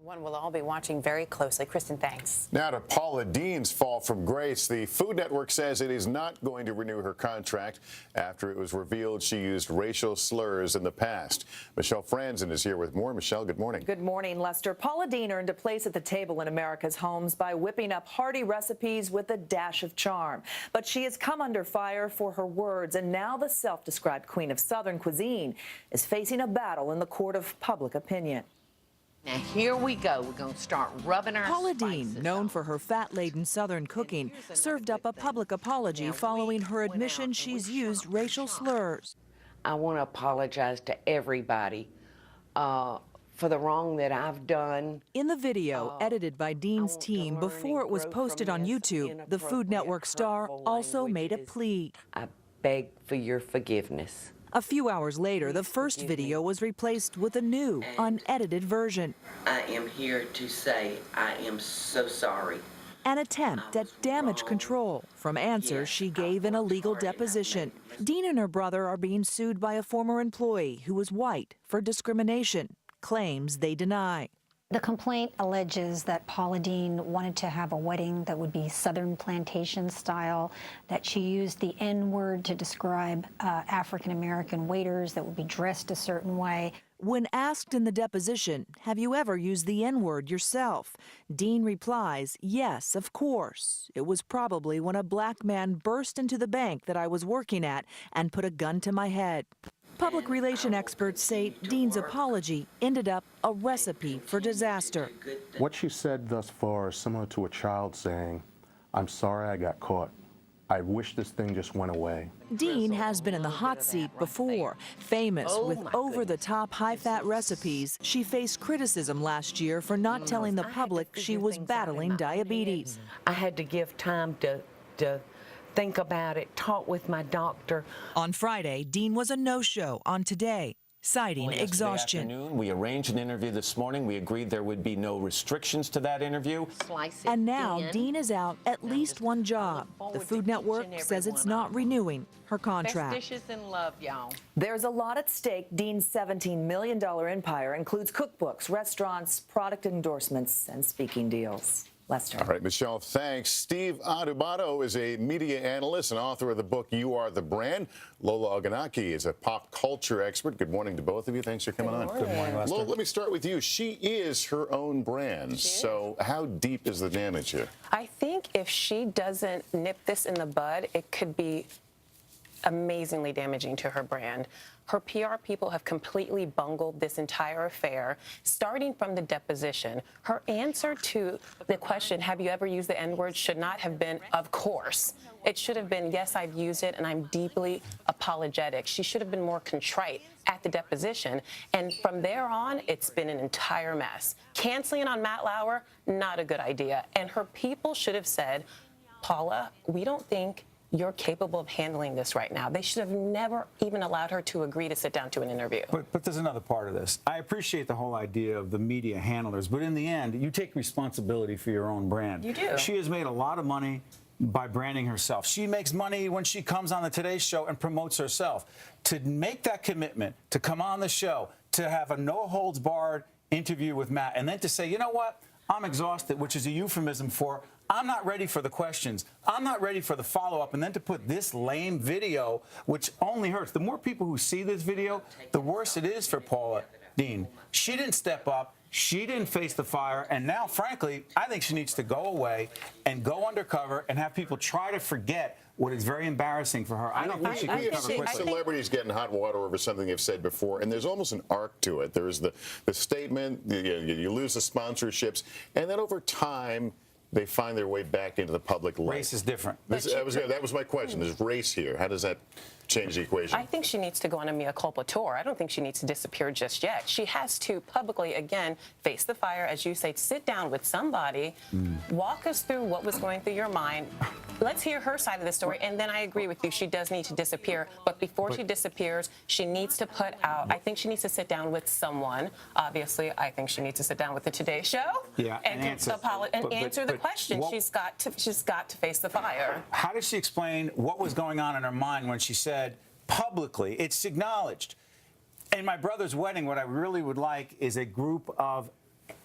One we'll all be watching very closely. Kristen, thanks. Now to Paula Deen's fall from grace. The Food Network says it is not going to renew her contract after it was revealed she used racial slurs in the past. Michelle Franzen is here with more. Michelle, good morning. Good morning, Lester. Paula Deen earned a place at the table in America's homes by whipping up hearty recipes with a dash of charm. But she has come under fire for her words, and now the self-described queen of Southern cuisine is facing a battle in the court of public opinion. Now here we go. We're going to start rubbing our Paula spices Deen, known on. for her fat-laden Southern cooking, served up a public apology following her admission she's used racial slurs. I want to apologize to everybody for the wrong that I've done. In the video, edited by Deen's team before it was posted on YouTube, the Food Network star also made a plea. I beg for your forgiveness. A few hours later, the first video was replaced with a new, unedited version. I am here to say I am so sorry. An attempt at damage control from answers she gave in a legal deposition. Deen and her brother are being sued by a former employee who was white for discrimination, claims they deny. The complaint alleges that Paula Deen wanted to have a wedding that would be Southern plantation style, that she used the N-word to describe African-American waiters that would be dressed a certain way. When asked in the deposition, have you ever used the N-word yourself? Deen replies, yes, of course. It was probably when a black man burst into the bank that I was working at and put a gun to my head. Public relation experts say Deen's apology ended up a recipe for disaster. What she said thus far is similar to a child saying, I'm sorry I got caught. I wish this thing just went away. Deen has been in the hot seat before. Famous with over-the-top high-fat recipes, she faced criticism last year for not telling the public she was battling diabetes. I had to give time to think about it, talk with my doctor. On Friday, Deen was a no-show on Today, citing exhaustion. Afternoon, we arranged an interview this morning. We agreed there would be no restrictions to that interview. And now Deen is out at least one job. The Food Network says it's not renewing her contract. Best dishes in love, y'all. There's a lot at stake. Deen's $17 million empire includes cookbooks, restaurants, product endorsements, and speaking deals. Lester. All right, Michelle, thanks. Steve Adubato is a media analyst and author of the book You Are the Brand. Lola Ogunaki is a pop culture expert. Good morning to both of you. Thanks for coming on. Good morning, Lester. Lola, let me start with you. She is her own brand. So how deep is the damage here? I think if she doesn't nip this in the bud, it could be amazingly damaging to her brand. Her PR people have completely bungled this entire affair, starting from the deposition. Her answer to the question, have you ever used the N-word, should not have been, of course. It should have been, yes, I've used it, and I'm deeply apologetic. She should have been more contrite at the deposition. And from there on, it's been an entire mess. Canceling on Matt Lauer, not a good idea. And her people should have said, Paula, we don't think you're capable of handling this right now. They should have never even allowed her to agree to sit down to an interview. But there's another part of this. I appreciate the whole idea of the media handlers, but in the end, you take responsibility for your own brand. You do. She has made a lot of money by branding herself. She makes money when she comes on the Today Show and promotes herself. To make that commitment, to come on the show, to have a no-holds-barred interview with Matt, and then to say, you know what, I'm exhausted, which is a euphemism for I'm not ready for the questions. I'm not ready for the follow-up. And then to put this lame video, which only hurts. The more people who see this video, the worse it is for Paula Deen. She didn't step up. She didn't face the fire. And now, frankly, I think she needs to go away and go undercover and have people try to forget what is very embarrassing for her. I don't think she can recover quickly. Celebrities get in hot water over something they've said before, and there's almost an arc to it. There's the statement, you lose the sponsorships, and then over time, they find their way back into the public light. Race is different. That was my question. There's race here. How does that change the equation? I think she needs to go on a mea culpa tour. I don't think she needs to disappear just yet. She has to publicly, again, face the fire, as you say, sit down with somebody, walk us through what was going through your mind. Let's hear her side of the story, and then I agree with you. She does need to disappear, but before she disappears, she needs to put out, I think she needs to sit down with someone. Obviously, I think she needs to sit down with the Today Show and answer the question. She's got to face the fire. How does she explain what was going on in her mind when she said publicly, it's acknowledged, in my brother's wedding, what I really would like is a group of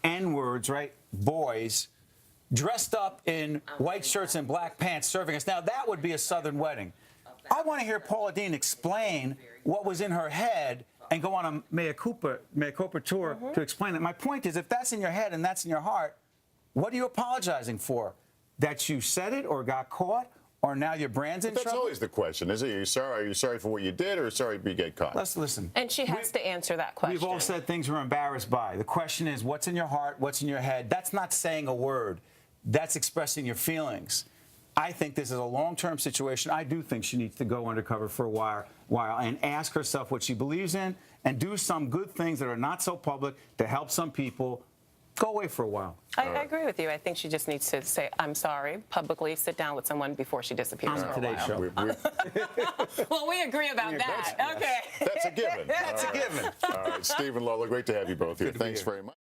N-words, right, boys, dressed up in white shirts and black pants serving us. Now, that would be a Southern wedding. I want to hear Paula Deen explain what was in her head and go on a mea culpa tour to explain it. My point is, if that's in your head and that's in your heart, what are you apologizing for? That you said it or got caught, or now your brand's in That's trouble? always the question, is it? Are you sorry for what you did, or sorry if you get caught? Let's listen. And she has to answer that question. We've all said things we're embarrassed by. The question is, what's in your heart? What's in your head? That's not saying a word. That's expressing your feelings. I think this is a long-term situation. I do think she needs to go undercover for a while and ask herself what she believes in and do some good things that are not so public to help some people. Go away for a while. I agree with you. I think she just needs to say, I'm sorry, publicly sit down with someone before she disappears for a Today's while. show. Well, we agree about that. Okay. That's a given. That's a given. All right, Steve and Lola, great to have you both here. Good to be Thanks here. very much.